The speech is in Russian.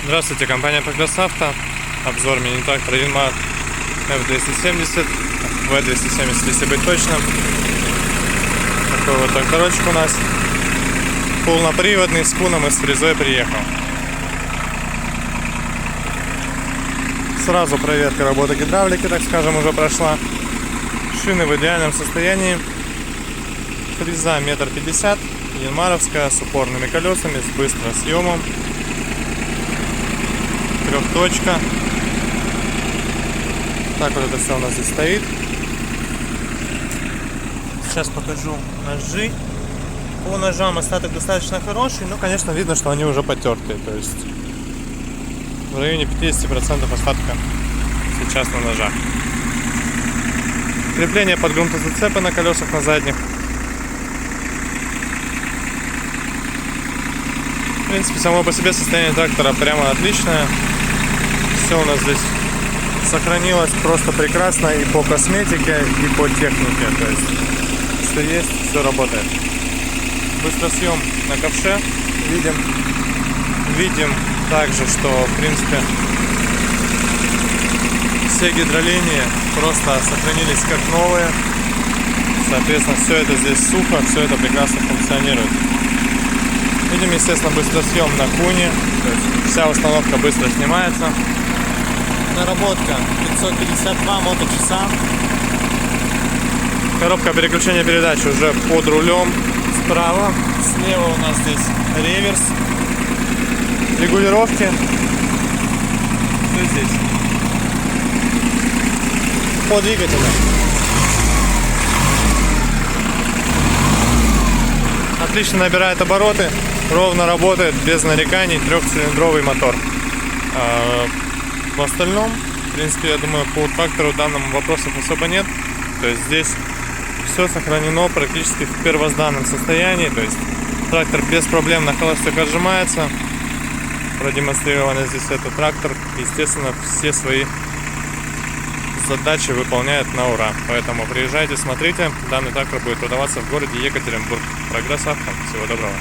Здравствуйте, компания Progress Auto. Обзор мини-трактора Yanmar F270, V270, если быть точным. Такой вот тракторочек у нас. Полноприводный, с куном и с фрезой приехал. Сразу проверка работы гидравлики, так скажем, уже прошла. Шины в идеальном состоянии. Фреза 1,50 м, янмаровская, с упорными колесами, с быстросъемом. Трехточка. Так вот это все у нас здесь стоит. Сейчас покажу ножи. По ножам остаток достаточно хороший, но, конечно, видно, что они уже потертые. То есть в районе 50% остатка сейчас на ножах. Крепление под грунтозацепы на колесах на задних. В принципе, само по себе состояние трактора прямо отличное. Все у нас здесь сохранилось просто прекрасно и по косметике, и по технике. То есть все есть, все работает. Быстросъем на ковше видим также, что в принципе все гидролинии просто сохранились как новые. Соответственно, все это здесь сухо, все это прекрасно функционирует. Видим, естественно, быстросъем на куне, то есть вся установка быстро снимается. Наработка 552 моточаса. Коробка переключения передач уже под рулем. Справа, слева у нас здесь реверс. Регулировки. Что здесь? По двигателю. Отлично набирает обороты, ровно работает, без нареканий, трехцилиндровый мотор. В остальном, в принципе, я думаю, по трактору данному вопросов особо нет. То есть здесь все сохранено практически в первозданном состоянии. То есть трактор без проблем на холостых отжимается. Продемонстрировано здесь этот трактор. Естественно, все свои задачи выполняет на ура. Поэтому приезжайте, смотрите. Данный трактор будет продаваться в городе Екатеринбург. Progress Auto. Всего доброго.